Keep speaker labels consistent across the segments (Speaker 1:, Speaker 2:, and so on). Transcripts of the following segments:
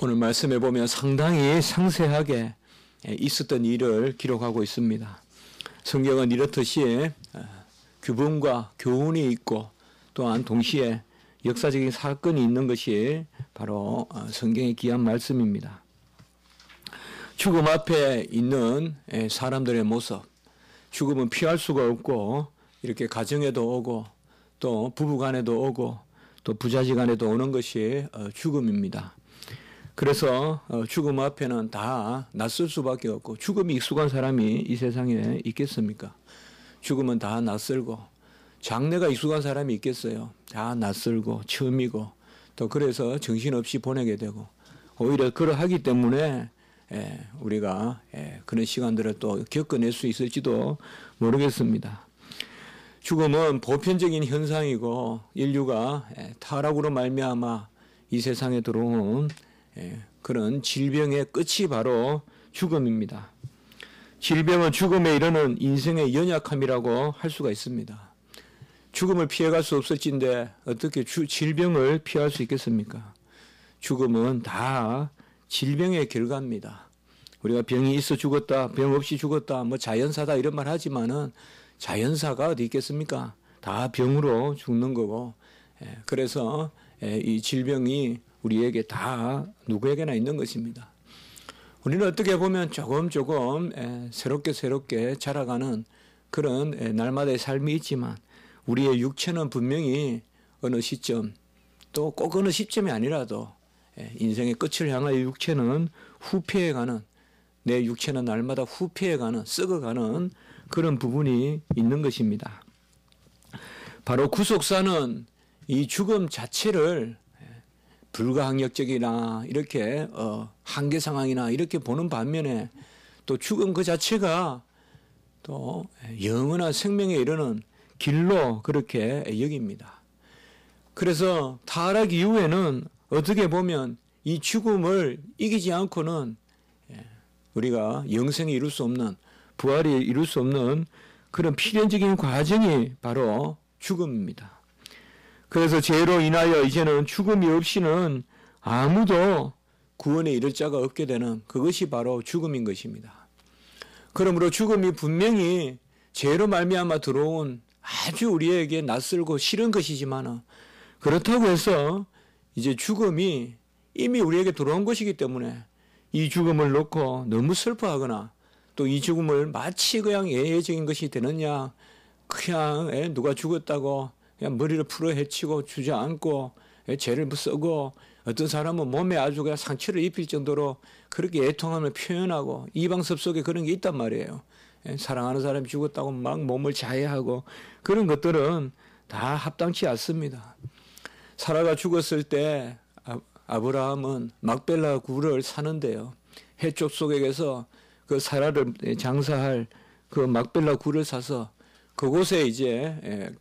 Speaker 1: 오늘 말씀해 보면 상당히 상세하게 있었던 일을 기록하고 있습니다. 성경은 이렇듯이 규범과 교훈이 있고 또한 동시에 역사적인 사건이 있는 것이 바로 성경의 귀한 말씀입니다. 죽음 앞에 있는 사람들의 모습, 죽음은 피할 수가 없고 이렇게 가정에도 오고 또 부부간에도 오고 또 부자지간에도 오는 것이 죽음입니다. 그래서 죽음 앞에는 다 낯설 수밖에 없고, 죽음이 익숙한 사람이 이 세상에 있겠습니까? 죽음은 다 낯설고, 장례가 익숙한 사람이 있겠어요? 다 낯설고 처음이고, 또 그래서 정신없이 보내게 되고, 오히려 그러하기 때문에 우리가 그런 시간들을 또 겪어낼 수 있을지도 모르겠습니다. 죽음은 보편적인 현상이고 인류가 타락으로 말미암아 이 세상에 들어온 그런 질병의 끝이 바로 죽음입니다. 질병은 죽음에 이르는 인생의 연약함이라고 할 수가 있습니다. 죽음을 피해갈 수 없을진데 어떻게 질병을 피할 수 있겠습니까? 죽음은 다 질병의 결과입니다. 우리가 병이 있어 죽었다, 병 없이 죽었다, 뭐 자연사다 이런 말 하지만은 자연사가 어디 있겠습니까? 다 병으로 죽는 거고, 그래서 이 질병이 우리에게 다 누구에게나 있는 것입니다. 우리는 어떻게 보면 조금 새롭게 자라가는 그런 날마다의 삶이 있지만 우리의 육체는 분명히 어느 시점, 또 꼭 어느 시점이 아니라도 인생의 끝을 향하여 육체는 후퇴해가는, 내 육체는 날마다 후퇴해가는, 썩어가는 그런 부분이 있는 것입니다. 바로 구속사는 이 죽음 자체를 불가항력적이나 이렇게 한계 상황이나 이렇게 보는 반면에 또 죽음 그 자체가 또 영원한 생명에 이르는 길로 그렇게 여깁니다. 그래서 타락 이후에는 어떻게 보면 이 죽음을 이기지 않고는 우리가 영생이 이룰 수 없는, 부활이 이룰 수 없는 그런 필연적인 과정이 바로 죽음입니다. 그래서 죄로 인하여 이제는 죽음이 없이는 아무도 구원에 이를 자가 없게 되는 그것이 바로 죽음인 것입니다. 그러므로 죽음이 분명히 죄로 말미암아 들어온 아주 우리에게 낯설고 싫은 것이지만, 그렇다고 해서 이제 죽음이 이미 우리에게 들어온 것이기 때문에 이 죽음을 놓고 너무 슬퍼하거나 또 이 죽음을 마치 그냥 예외적인 것이 되느냐, 그냥 누가 죽었다고 그냥 머리를 풀어 헤치고 주저앉고 죄를 써고, 어떤 사람은 몸에 아주 그냥 상처를 입힐 정도로 그렇게 애통함을 표현하고 이방섭 속에 그런 게 있단 말이에요. 사랑하는 사람이 죽었다고 막 몸을 자해하고, 그런 것들은 다 합당치 않습니다. 사라가 죽었을 때 아브라함은 막벨라 굴을 사는데요, 해쪽 속에서 그 사라를 장사할 그 막벨라 굴을 사서 그곳에 이제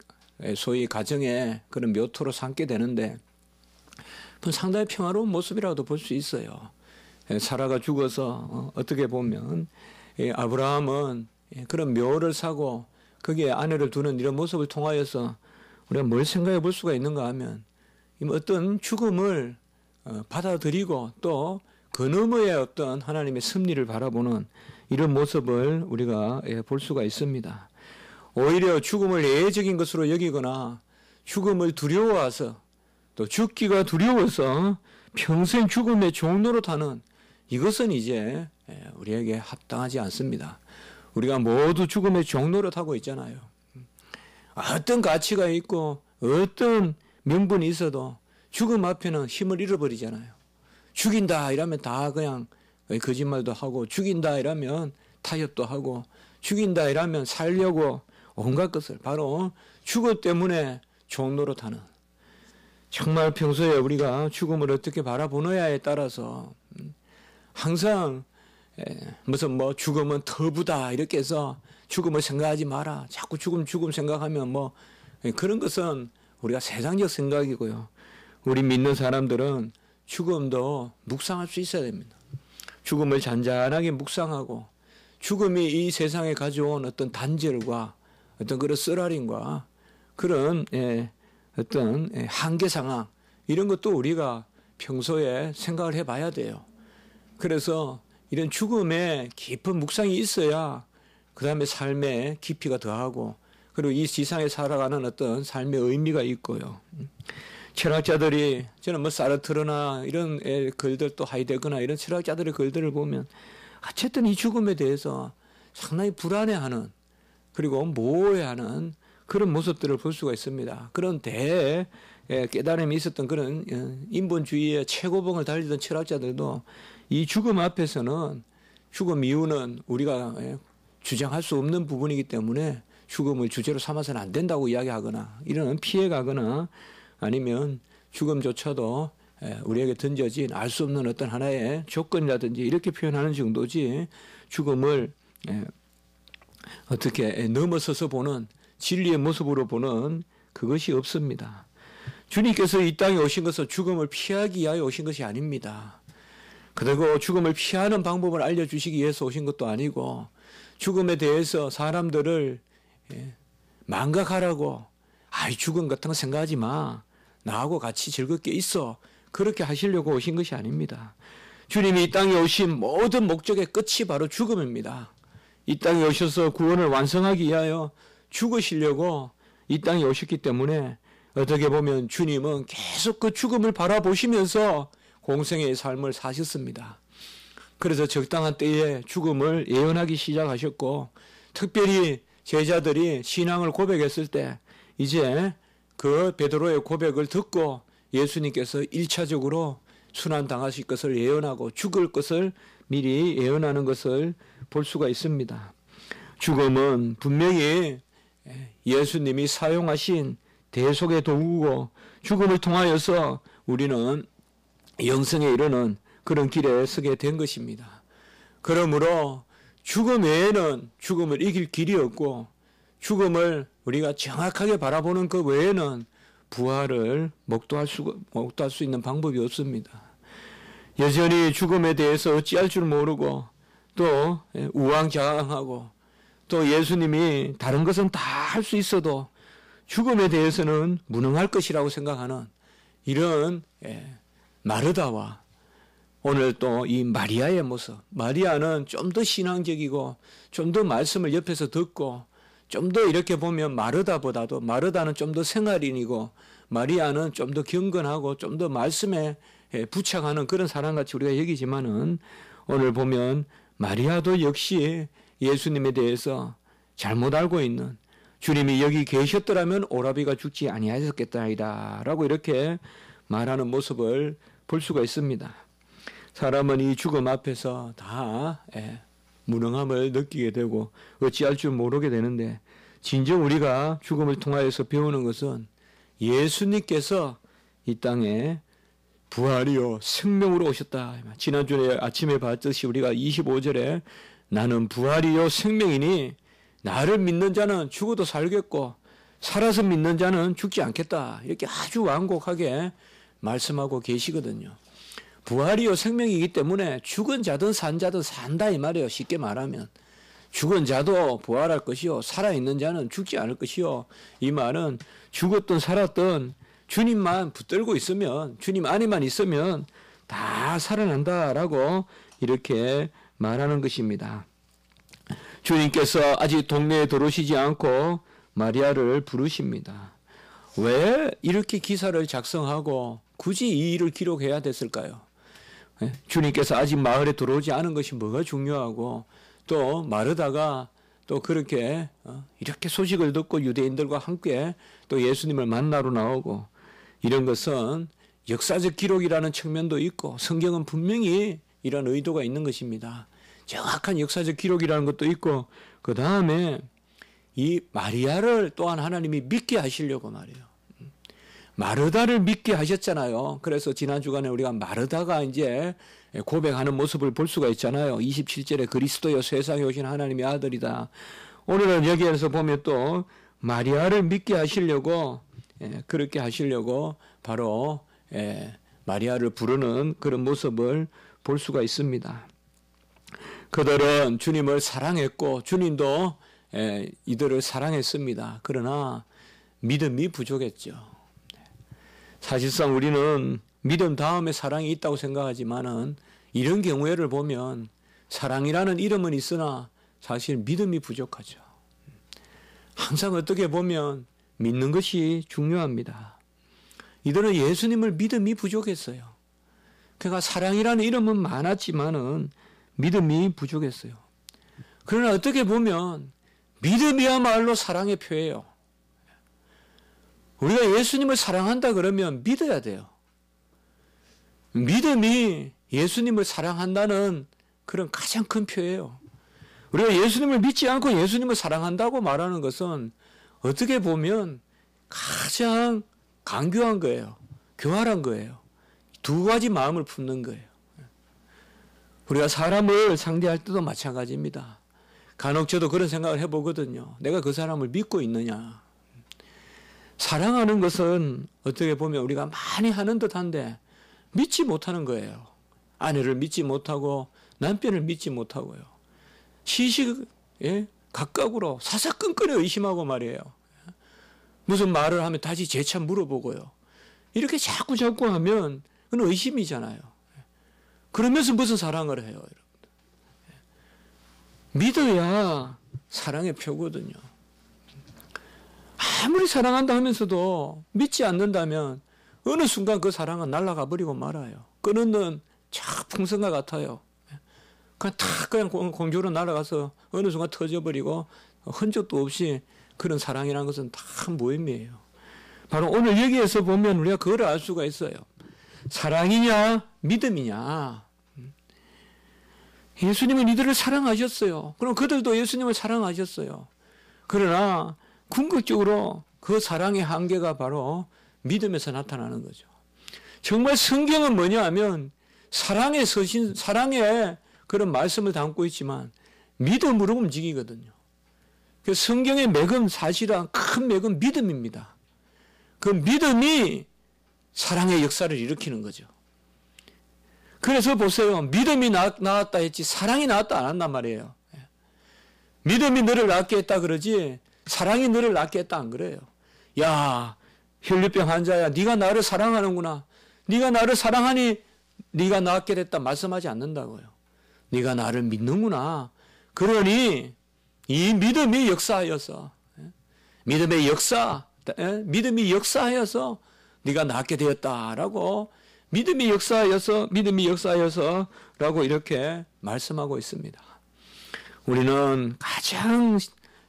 Speaker 1: 소위 가정의 그런 묘토로 삼게 되는데, 상당히 평화로운 모습이라고도 볼 수 있어요. 사라가 죽어서 어떻게 보면 아브라함은 그런 묘를 사고 거기에 아내를 두는 이런 모습을 통하여서 우리가 뭘 생각해 볼 수가 있는가 하면, 어떤 죽음을 받아들이고 또 그 너머의 어떤 하나님의 섭리를 바라보는 이런 모습을 우리가 볼 수가 있습니다. 오히려 죽음을 예외적인 것으로 여기거나 죽음을 두려워해서 또 죽기가 두려워서 평생 죽음의 종노릇하는, 이것은 이제 우리에게 합당하지 않습니다. 우리가 모두 죽음의 종노릇하고 있잖아요. 어떤 가치가 있고 어떤 명분이 있어도 죽음 앞에는 힘을 잃어버리잖아요. 죽인다 이러면 다 그냥 거짓말도 하고, 죽인다 이러면 타협도 하고, 죽인다 이러면 살려고 온갖 것을, 바로 죽음 때문에 종노릇하는, 정말 평소에 우리가 죽음을 어떻게 바라보느냐에 따라서 항상 무슨 죽음은 터부다 이렇게 해서 죽음을 생각하지 마라, 자꾸 죽음 생각하면 그런 것은 우리가 세상적 생각이고요. 우리 믿는 사람들은 죽음도 묵상할 수 있어야 됩니다. 죽음을 잔잔하게 묵상하고, 죽음이 이 세상에 가져온 어떤 단절과 어떤 그런 쓰라림과 그런 어떤 한계 상황, 이런 것도 우리가 평소에 생각을 해봐야 돼요. 그래서 이런 죽음에 깊은 묵상이 있어야 그 다음에 삶의 깊이가 더하고 그리고 이 지상에 살아가는 어떤 삶의 의미가 있고요. 철학자들이 저는 뭐 사르트르나 이런 글들 또 하이데거나 이런 철학자들의 글들을 보면 어쨌든 이 죽음에 대해서 상당히 불안해하는 그리고 모호해하는 그런 모습들을 볼 수가 있습니다. 그런 깨달음이 있었던 그런 인본주의의 최고봉을 달리던 철학자들도 이 죽음 앞에서는 죽음 이유는 우리가 주장할 수 없는 부분이기 때문에 죽음을 주제로 삼아서는 안 된다고 이야기하거나 이런 피해가거나 아니면 죽음조차도 우리에게 던져진 알 수 없는 어떤 하나의 조건이라든지 이렇게 표현하는 정도지 죽음을 어떻게 넘어서서 보는 진리의 모습으로 보는 그것이 없습니다. 주님께서 이 땅에 오신 것은 죽음을 피하기 위하여 오신 것이 아닙니다. 그리고 죽음을 피하는 방법을 알려주시기 위해서 오신 것도 아니고 죽음에 대해서 사람들을 망각하라고 죽음 같은 거 생각하지 마. 나하고 같이 즐겁게 있어. 그렇게 하시려고 오신 것이 아닙니다. 주님이 이 땅에 오신 모든 목적의 끝이 바로 죽음입니다. 이 땅에 오셔서 구원을 완성하기 위하여 죽으시려고 이 땅에 오셨기 때문에 어떻게 보면 주님은 계속 그 죽음을 바라보시면서 공생의 삶을 사셨습니다. 그래서 적당한 때에 죽음을 예언하기 시작하셨고 특별히 제자들이 신앙을 고백했을 때 이제 그 베드로의 고백을 듣고 예수님께서 1차적으로 순환당하실 것을 예언하고 죽을 것을 미리 예언하는 것을 볼 수가 있습니다. 죽음은 분명히 예수님이 사용하신 대속의 도구고 죽음을 통하여서 우리는 영생에 이르는 그런 길에 서게 된 것입니다. 그러므로 죽음 외에는 죽음을 이길 길이 없고 죽음을 우리가 정확하게 바라보는 그 외에는 부활을 목도할 수 있는 방법이 없습니다. 여전히 죽음에 대해서 어찌할 줄 모르고 또 우왕좌왕하고 또 예수님이 다른 것은 다 할 수 있어도 죽음에 대해서는 무능할 것이라고 생각하는 이런 마르다와 오늘 또 이 마리아의 모습. 마리아는 좀 더 신앙적이고 좀 더 말씀을 옆에서 듣고 좀 더 이렇게 보면 마르다보다도 마르다는 좀 더 생활인이고 마리아는 좀 더 경건하고 좀 더 말씀에 부착하는 그런 사람같이 우리가 여기지만은 오늘 보면 마리아도 역시 예수님에 대해서 잘못 알고 있는 주님이 여기 계셨더라면 오라비가 죽지 아니하였겠다이다 라고 이렇게 말하는 모습을 볼 수가 있습니다. 사람은 이 죽음 앞에서 다 무능함을 느끼게 되고 어찌할 줄 모르게 되는데 진정 우리가 죽음을 통하여서 배우는 것은 예수님께서 이 땅에 부활이요 생명으로 오셨다. 지난주에 아침에 봤듯이 우리가 25절에 나는 부활이요 생명이니 나를 믿는 자는 죽어도 살겠고 살아서 믿는 자는 죽지 않겠다. 이렇게 아주 완곡하게 말씀하고 계시거든요. 부활이요 생명이기 때문에 죽은 자든 산 자든 산다 이 말이에요. 쉽게 말하면 죽은 자도 부활할 것이요 살아있는 자는 죽지 않을 것이요. 이 말은 죽었든 살았든 주님만 붙들고 있으면 주님 안에만 있으면 다 살아난다라고 이렇게 말하는 것입니다. 주님께서 아직 동네에 들어오시지 않고 마리아를 부르십니다. 왜 이렇게 기사를 작성하고 굳이 이 일을 기록해야 됐을까요? 주님께서 아직 마을에 들어오지 않은 것이 뭐가 중요하고 또 마르다가 또 그렇게 이렇게 소식을 듣고 유대인들과 함께 또 예수님을 만나러 나오고 이런 것은 역사적 기록이라는 측면도 있고 성경은 분명히 이런 의도가 있는 것입니다. 정확한 역사적 기록이라는 것도 있고 그 다음에 이 마리아를 또한 하나님이 믿게 하시려고 말이에요. 마르다를 믿게 하셨잖아요. 그래서 지난 주간에 우리가 마르다가 이제 고백하는 모습을 볼 수가 있잖아요. 27절에 그리스도여 세상에 오신 하나님의 아들이다. 오늘은 여기에서 보면 또 마리아를 믿게 하시려고 그렇게 하시려고 바로 마리아를 부르는 그런 모습을 볼 수가 있습니다. 그들은 주님을 사랑했고 주님도 이들을 사랑했습니다. 그러나 믿음이 부족했죠. 사실상 우리는 믿음 다음에 사랑이 있다고 생각하지만은 이런 경우에를 보면 사랑이라는 이름은 있으나 사실 믿음이 부족하죠. 항상 어떻게 보면 믿는 것이 중요합니다. 이들은 예수님을 믿음이 부족했어요. 그러니까 사랑이라는 이름은 많았지만은 믿음이 부족했어요. 그러나 어떻게 보면 믿음이야말로 사랑의 표예요. 우리가 예수님을 사랑한다 그러면 믿어야 돼요. 믿음이 예수님을 사랑한다는 그런 가장 큰 표예요. 우리가 예수님을 믿지 않고 예수님을 사랑한다고 말하는 것은 어떻게 보면 가장 강교한 거예요. 교활한 거예요. 두 가지 마음을 품는 거예요. 우리가 사람을 상대할 때도 마찬가지입니다. 간혹 저도 그런 생각을 해보거든요. 내가 그 사람을 믿고 있느냐. 사랑하는 것은 어떻게 보면 우리가 많이 하는 듯한데 믿지 못하는 거예요. 아내를 믿지 못하고 남편을 믿지 못하고요. 시시에 각각으로 사사건건에 의심하고 말이에요. 무슨 말을 하면 다시 재차 물어보고요. 이렇게 자꾸 하면 그건 의심이잖아요. 그러면서 무슨 사랑을 해요, 여러분? 믿어야 사랑의 표거든요. 아무리 사랑한다 하면서도 믿지 않는다면 어느 순간 그 사랑은 날아가 버리고 말아요. 끊는 참 풍선과 같아요. 그냥 공중으로 날아가서 어느 순간 터져버리고 흔적도 없이 그런 사랑이라는 것은 다 무의미해요. 바로 오늘 여기에서 보면 우리가 그걸 알 수가 있어요. 사랑이냐 믿음이냐. 예수님은 이들을 사랑하셨어요. 그럼 그들도 예수님을 사랑하셨어요. 그러나 궁극적으로 그 사랑의 한계가 바로 믿음에서 나타나는 거죠. 정말 성경은 뭐냐 하면 사랑의 그런 말씀을 담고 있지만 믿음으로 움직이거든요. 그 성경의 맥은 사실은 큰 맥은 믿음입니다. 그 믿음이 사랑의 역사를 일으키는 거죠. 그래서 보세요. 믿음이 나왔다 했지 사랑이 나왔다 안 한단 말이에요. 믿음이 너를 낫게 했다 그러지 사랑이 너를 낫게 했다 안 그래요. 야, 혈류병 환자야, 네가 나를 사랑하는구나. 네가 나를 사랑하니 네가 낫게 됐다 말씀하지 않는다고요. 네가 나를 믿는구나. 그러니 이 믿음이 역사하여서 믿음이 역사하여서 네가 낫게 되었다라고 믿음이 역사하여서라고 이렇게 말씀하고 있습니다. 우리는 가장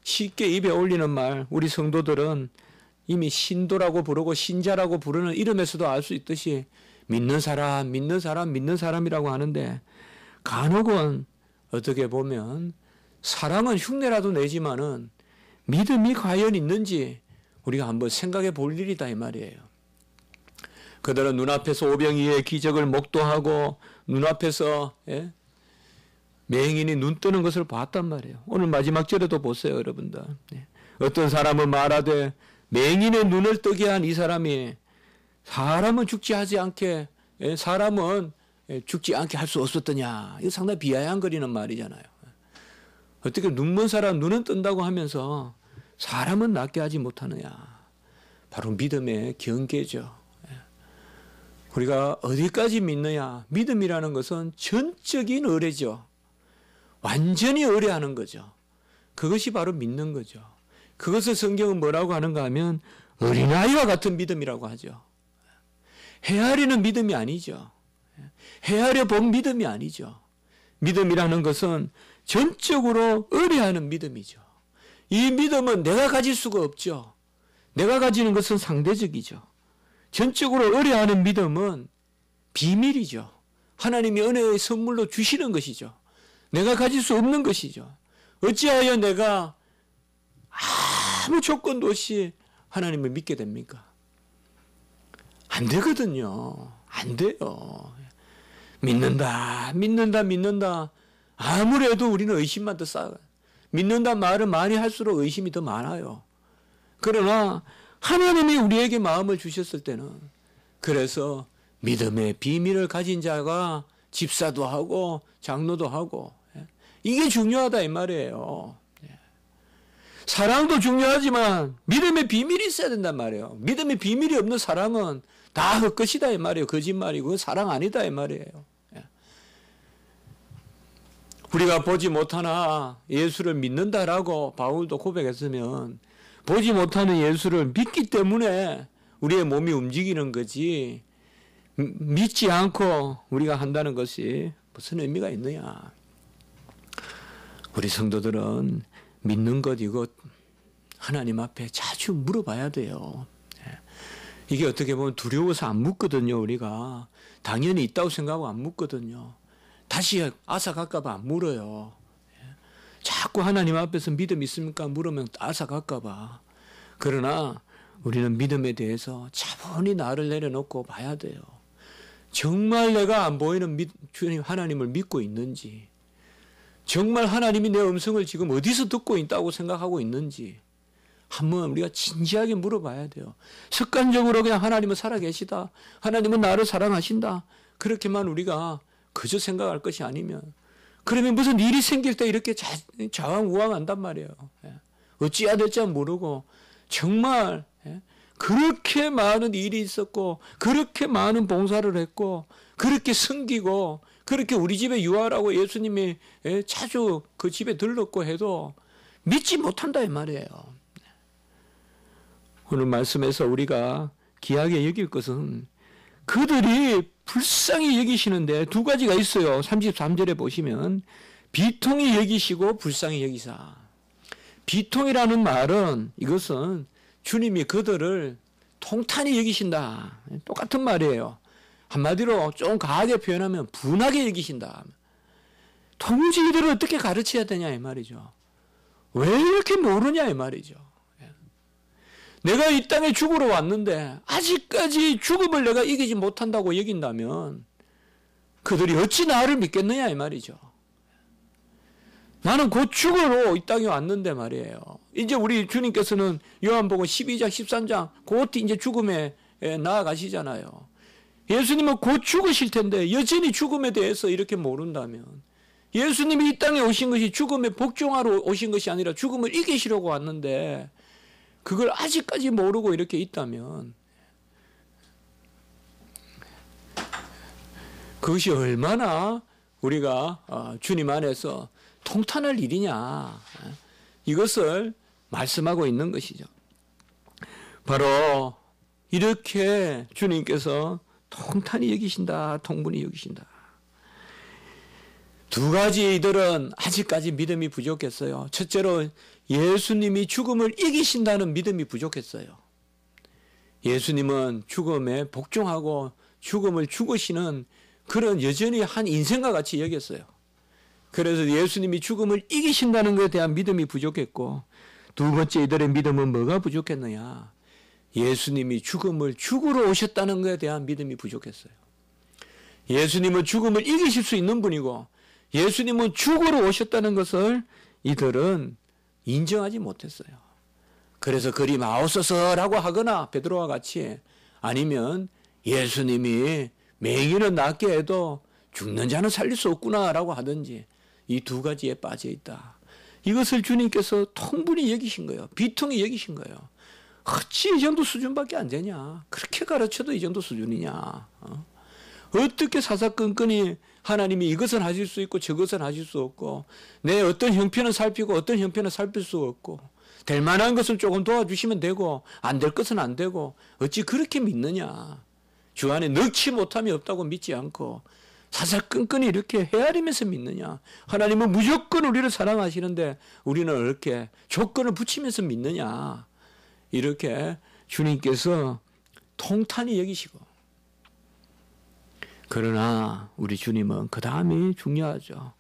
Speaker 1: 쉽게 입에 올리는 말, 우리 성도들은 이미 신도라고 부르고 신자라고 부르는 이름에서도 알 수 있듯이 믿는 사람이라고 하는데 간혹은 어떻게 보면 사랑은 흉내라도 내지만은 믿음이 과연 있는지 우리가 한번 생각해 볼 일이다 이 말이에요. 그들은 눈앞에서 오병이의 기적을 목도하고 눈앞에서 맹인이 눈 뜨는 것을 봤단 말이에요. 오늘 마지막 절에도 보세요, 여러분들. 어떤 사람은 말하되 맹인의 눈을 뜨게 한 이 사람이 사람은 죽지 않게 할 수 없었더냐. 이거 상당히 비아냥거리는 말이잖아요. 어떻게 눈먼 사람 눈은 뜬다고 하면서 사람은 낫게 하지 못하느냐. 바로 믿음의 경계죠. 우리가 어디까지 믿느냐. 믿음이라는 것은 전적인 의뢰죠. 완전히 의뢰하는 거죠. 그것이 바로 믿는 거죠. 그것을 성경은 뭐라고 하는가 하면 어린아이와 같은 믿음이라고 하죠. 헤아리는 믿음이 아니죠. 헤아려 본 믿음이 아니죠. 믿음이라는 것은 전적으로 의뢰하는 믿음이죠. 이 믿음은 내가 가질 수가 없죠. 내가 가지는 것은 상대적이죠. 전적으로 의뢰하는 믿음은 비밀이죠. 하나님이 은혜의 선물로 주시는 것이죠. 내가 가질 수 없는 것이죠. 어찌하여 내가 아무 조건도 없이 하나님을 믿게 됩니까? 안 되거든요. 안 돼요. 믿는다. 아무래도 우리는 의심만 더 쌓아요. 믿는다 말을 많이 할수록 의심이 더 많아요. 그러나 하나님이 우리에게 마음을 주셨을 때는 그래서 믿음의 비밀을 가진 자가 집사도 하고 장로도 하고 이게 중요하다 이 말이에요. 사랑도 중요하지만 믿음의 비밀이 있어야 된단 말이에요. 믿음의 비밀이 없는 사랑은 다 헛것이다 이 말이에요. 거짓말이고 사랑 아니다 이 말이에요. 우리가 보지 못하나 예수를 믿는다라고 바울도 고백했으면 보지 못하는 예수를 믿기 때문에 우리의 몸이 움직이는 거지, 믿지 않고 우리가 한다는 것이 무슨 의미가 있느냐. 우리 성도들은 믿는 것 이것 하나님 앞에 자주 물어봐야 돼요. 이게 어떻게 보면 두려워서 안 묻거든요. 우리가 당연히 있다고 생각하고 안 묻거든요. 다시 앗아갈까봐 안 물어요. 자꾸 하나님 앞에서 믿음 있습니까? 물으면 앗아갈까봐. 그러나 우리는 믿음에 대해서 차분히 나를 내려놓고 봐야 돼요. 정말 내가 안 보이는 주님 하나님을 믿고 있는지, 정말 하나님이 내 음성을 지금 어디서 듣고 있다고 생각하고 있는지 한번 우리가 진지하게 물어봐야 돼요. 습관적으로 그냥 하나님은 살아계시다, 하나님은 나를 사랑하신다, 그렇게만 우리가 그저 생각할 것이 아니면, 그러면 무슨 일이 생길 때 이렇게 좌왕우왕한단 말이에요. 어찌해야 될지 모르고 정말 그렇게 많은 일이 있었고 그렇게 많은 봉사를 했고 그렇게 섬기고 그렇게 우리 집에 유하라고 예수님이 자주 그 집에 들렀고 해도 믿지 못한다 이 말이에요. 오늘 말씀에서 우리가 귀하게 여길 것은 그들이 불쌍히 여기시는데 두 가지가 있어요. 33절에 보시면 비통히 여기시고 불쌍히 여기사. 비통이라는 말은 이것은 주님이 그들을 통탄히 여기신다, 똑같은 말이에요. 한마디로 좀 강하게 표현하면 분하게 여기신다. 도무지 이들을 어떻게 가르쳐야 되냐 이 말이죠. 왜 이렇게 모르냐 이 말이죠. 내가 이 땅에 죽으러 왔는데 아직까지 죽음을 내가 이기지 못한다고 여긴다면 그들이 어찌 나를 믿겠느냐 이 말이죠. 나는 곧 죽으러 이 땅에 왔는데 말이에요. 이제 우리 주님께서는 요한복음 12장 13장 곧 이제 죽음에 나아가시잖아요. 예수님은 곧 죽으실 텐데 여전히 죽음에 대해서 이렇게 모른다면, 예수님이 이 땅에 오신 것이 죽음에 복종하러 오신 것이 아니라 죽음을 이기시려고 왔는데 그걸 아직까지 모르고 이렇게 있다면 그것이 얼마나 우리가 주님 안에서 통탄할 일이냐, 이것을 말씀하고 있는 것이죠. 바로 이렇게 주님께서 통탄히 여기신다, 통분히 여기신다. 두 가지 이들은 아직까지 믿음이 부족했어요. 첫째로 예수님이 죽음을 이기신다는 믿음이 부족했어요. 예수님은 죽음에 복종하고 죽음을 죽으시는 그런 여전히 한 인생과 같이 여겼어요. 그래서 예수님이 죽음을 이기신다는 것에 대한 믿음이 부족했고, 두 번째 이들의 믿음은 뭐가 부족했느냐? 예수님이 죽음을 죽으러 오셨다는 것에 대한 믿음이 부족했어요. 예수님은 죽음을 이기실 수 있는 분이고 예수님은 죽으러 오셨다는 것을 이들은 인정하지 못했어요. 그래서 그리 마옵소서라고 하거나 베드로와 같이, 아니면 예수님이 맹인은 낫게 해도 죽는 자는 살릴 수 없구나라고 하든지, 이 두 가지에 빠져 있다. 이것을 주님께서 통분히 여기신 거예요. 비통히 여기신 거예요. 어찌 이 정도 수준밖에 안 되냐? 그렇게 가르쳐도 이 정도 수준이냐? 어떻게 사사건건이 하나님이 이것은 하실 수 있고 저것은 하실 수 없고, 내 어떤 형편은 살피고 어떤 형편은 살필 수 없고, 될 만한 것을 조금 도와주시면 되고 안 될 것은 안 되고, 어찌 그렇게 믿느냐? 주 안에 넣지 못함이 없다고 믿지 않고 사사건건이 이렇게 헤아리면서 믿느냐? 하나님은 무조건 우리를 사랑하시는데 우리는 이렇게 조건을 붙이면서 믿느냐? 이렇게 주님께서 통탄히 여기시고, 그러나 우리 주님은 그 다음이 중요하죠.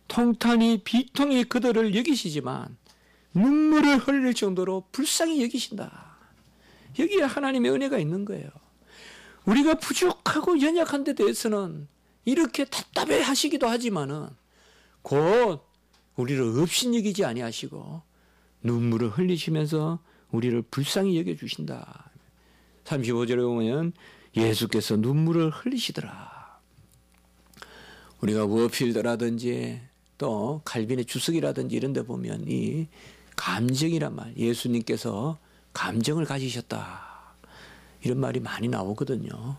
Speaker 1: 통탄히 비통히 그들을 여기시지만 눈물을 흘릴 정도로 불쌍히 여기신다. 여기에 하나님의 은혜가 있는 거예요. 우리가 부족하고 연약한 데 대해서는 이렇게 답답해 하시기도 하지만은 곧 우리를 업신여기지 아니하시고 눈물을 흘리시면서 우리를 불쌍히 여겨주신다. 35절에 보면 예수께서 눈물을 흘리시더라. 우리가 워필드라든지 또 칼빈의 주석이라든지 이런 데 보면 이 감정이란 말, 예수님께서 감정을 가지셨다, 이런 말이 많이 나오거든요.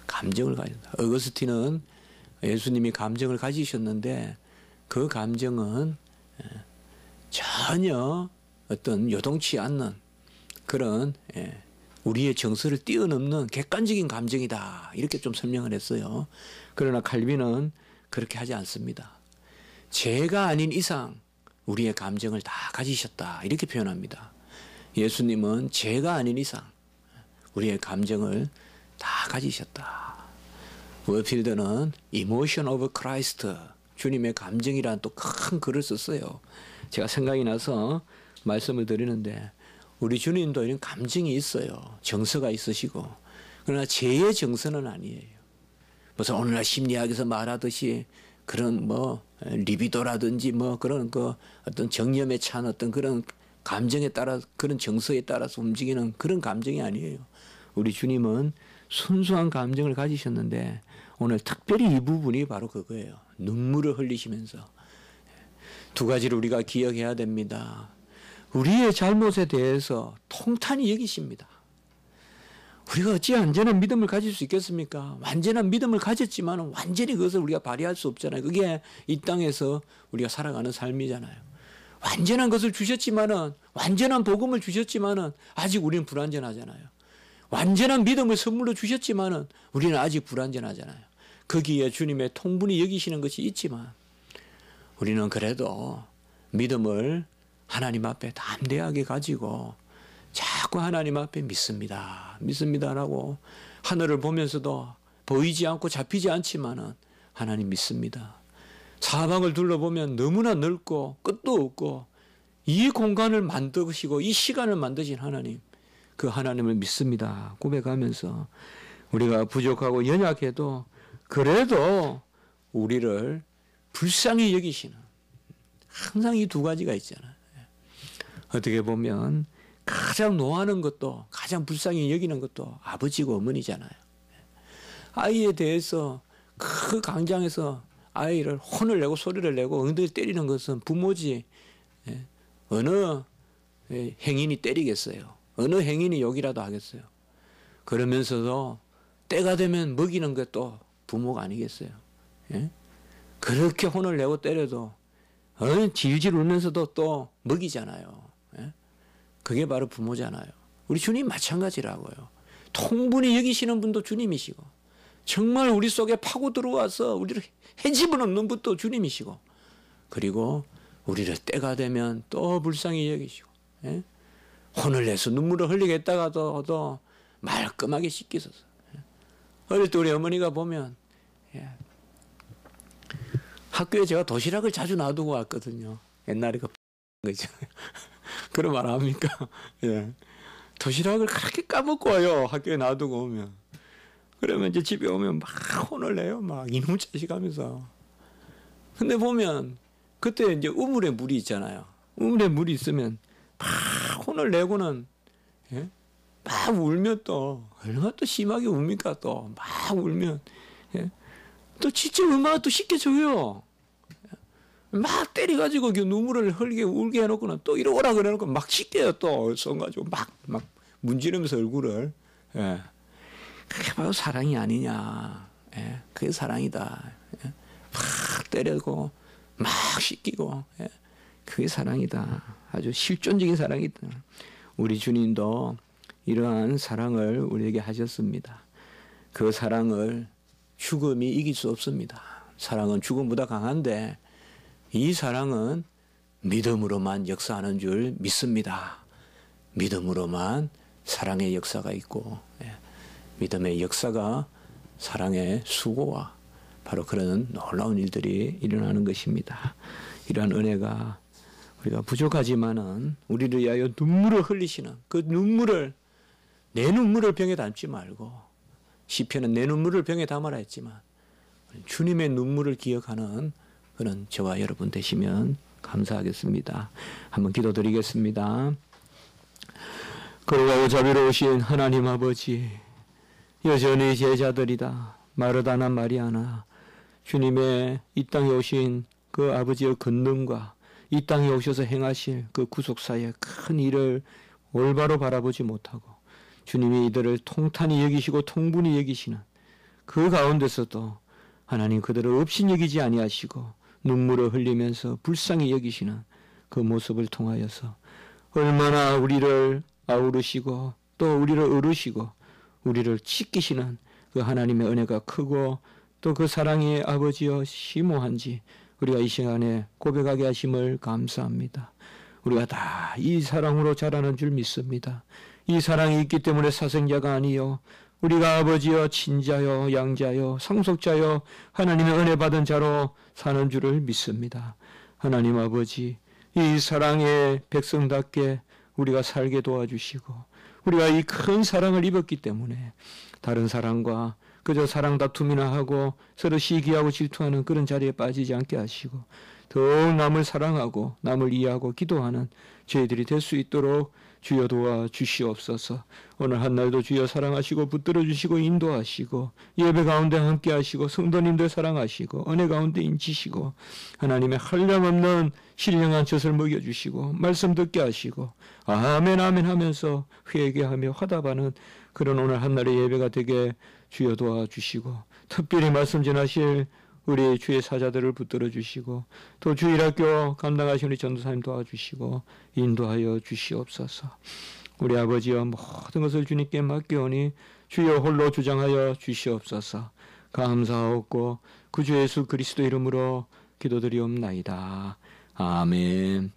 Speaker 1: 감정을 가진다. 어거스틴은 예수님이 감정을 가지셨는데 그 감정은 전혀 어떤 요동치 않는 그런 우리의 정서를 뛰어넘는 객관적인 감정이다. 이렇게 좀 설명을 했어요. 그러나 칼빈은 그렇게 하지 않습니다. 죄가 아닌 이상 우리의 감정을 다 가지셨다. 이렇게 표현합니다. 예수님은 죄가 아닌 이상 우리의 감정을 다 가지셨다. 워필드는 Emotion of Christ, 주님의 감정이라는 또 큰 글을 썼어요. 제가 생각이 나서 말씀을 드리는데 우리 주님도 이런 감정이 있어요. 정서가 있으시고. 그러나 죄의 정서는 아니에요. 무슨 오늘날 심리학에서 말하듯이 그런 리비도라든지 그런 어떤 정념에 찬 어떤 그런 감정에 따라 그런 정서에 따라서 움직이는 그런 감정이 아니에요. 우리 주님은 순수한 감정을 가지셨는데 오늘 특별히 이 부분이 바로 그거예요. 눈물을 흘리시면서. 두 가지를 우리가 기억해야 됩니다. 우리의 잘못에 대해서 통탄히 여기십니다. 우리가 어찌 완전한 믿음을 가질 수 있겠습니까? 완전한 믿음을 가졌지만 완전히 그것을 우리가 발휘할 수 없잖아요. 그게 이 땅에서 우리가 살아가는 삶이잖아요. 완전한 것을 주셨지만은, 완전한 복음을 주셨지만은 아직 우리는 불완전하잖아요. 완전한 믿음을 선물로 주셨지만은 우리는 아직 불완전하잖아요. 거기에 주님의 통분이 여기시는 것이 있지만 우리는 그래도 믿음을 하나님 앞에 담대하게 가지고 자꾸 하나님 앞에 믿습니다. 믿습니다라고 하늘을 보면서도 보이지 않고 잡히지 않지만은 하나님 믿습니다. 사방을 둘러보면 너무나 넓고 끝도 없고 이 공간을 만드시고 이 시간을 만드신 하나님, 그 하나님을 믿습니다. 고백하면서 우리가 부족하고 연약해도 그래도 우리를 불쌍히 여기시는, 항상 이 두 가지가 있잖아요. 어떻게 보면 가장 노하는 것도, 가장 불쌍히 여기는 것도 아버지고 어머니잖아요. 아이에 대해서 그 광장에서 아이를 혼을 내고 소리를 내고 엉덩이 때리는 것은 부모지 어느 행인이 때리겠어요. 어느 행인이 욕이라도 하겠어요. 그러면서도 때가 되면 먹이는 것도 부모가 아니겠어요. 그렇게 혼을 내고 때려도 질질 울면서도 또 먹이잖아요. 그게 바로 부모잖아요. 우리 주님 마찬가지라고요. 통분히 여기시는 분도 주님이시고 정말 우리 속에 파고 들어와서 우리를 헤집어놓는 분도 주님이시고 그리고 우리를 때가 되면 또 불쌍히 여기시고 혼을 내서 눈물을 흘리겠다가도 말끔하게 씻기소서. 어릴 때 우리 어머니가 보면 학교에 제가 도시락을 자주 놔두고 왔거든요. 옛날에 그 있잖아요. 그런 말 합니까? 도시락을 그렇게 까먹고 와요. 학교에 놔두고 오면. 그러면 이제 집에 오면 막 혼을 내요. 막 이놈 자식 하면서. 근데 보면 그때 이제 우물에 물이 있잖아요. 우물에 물이 있으면 막 혼을 내고는 막 울면 또 얼마나 또 심하게 웁니까? 또 막 울면 또 진짜 얼마나 또 씻겨줘요. 막 때려가지고 눈물을 흘리게 울게 해놓고는 또 이리 오라 그래놓고 막 씻겨요. 또 써가지고 막 문지르면서 얼굴을. 그게 바로 사랑이 아니냐. 그게 사랑이다. 막 때리고 막 씻기고 그게 사랑이다. 아주 실존적인 사랑이다. 우리 주님도 이러한 사랑을 우리에게 하셨습니다. 그 사랑을 죽음이 이길 수 없습니다. 사랑은 죽음보다 강한데 이 사랑은 믿음으로만 역사하는 줄 믿습니다. 믿음으로만 사랑의 역사가 있고 믿음의 역사가 사랑의 수고와 바로 그런 놀라운 일들이 일어나는 것입니다. 이러한 은혜가 우리가 부족하지만은 우리를 위하여 눈물을 흘리시는 그 눈물을, 내 눈물을 병에 담지 말고, 시편은 내 눈물을 병에 담아라 했지만 주님의 눈물을 기억하는 그런 저와 여러분 되시면 감사하겠습니다. 한번 기도드리겠습니다. 그러고 자비로우신 하나님 아버지, 여전히 제자들이다 마르다나 마리아나 주님의 이 땅에 오신 그 아버지의 권능과 이 땅에 오셔서 행하실 그 구속사의 큰 일을 올바로 바라보지 못하고 주님이 이들을 통탄히 여기시고 통분히 여기시는 그 가운데서도 하나님 그들을 업신여기지 아니하시고 눈물을 흘리면서 불쌍히 여기시는 그 모습을 통하여서 얼마나 우리를 아우르시고 또 우리를 어르시고 우리를 지키시는 그 하나님의 은혜가 크고 또 그 사랑이 아버지여 심오한지 우리가 이 시간에 고백하게 하심을 감사합니다. 우리가 다 이 사랑으로 자라는 줄 믿습니다. 이 사랑이 있기 때문에 사생자가 아니요 우리가 아버지여 친자여 양자여 상속자여 하나님의 은혜 받은 자로 사는 줄을 믿습니다. 하나님 아버지 이 사랑의 백성답게 우리가 살게 도와주시고 우리가 이 큰 사랑을 입었기 때문에 다른 사랑과 그저 사랑 다툼이나 하고 서로 시기하고 질투하는 그런 자리에 빠지지 않게 하시고 더욱 남을 사랑하고 남을 이해하고 기도하는 저희들이 될 수 있도록 주여 도와주시옵소서. 오늘 한날도 주여 사랑하시고 붙들어 주시고 인도하시고 예배 가운데 함께 하시고 성도님들 사랑하시고 은혜 가운데 인치시고 하나님의 한량없는 신령한 젖을 먹여주시고 말씀 듣게 하시고 아멘 아멘 하면서 회개하며 화답하는 그런 오늘 한날의 예배가 되게 주여 도와주시고 특별히 말씀 전하실 우리 주의 사자들을 붙들어 주시고 또 주일학교 감당하신 우리 전도사님 도와주시고 인도하여 주시옵소서. 우리 아버지여 모든 것을 주님께 맡겨오니 주여 홀로 주장하여 주시옵소서. 감사하옵고 구주 예수 그리스도 이름으로 기도드리옵나이다. 아멘.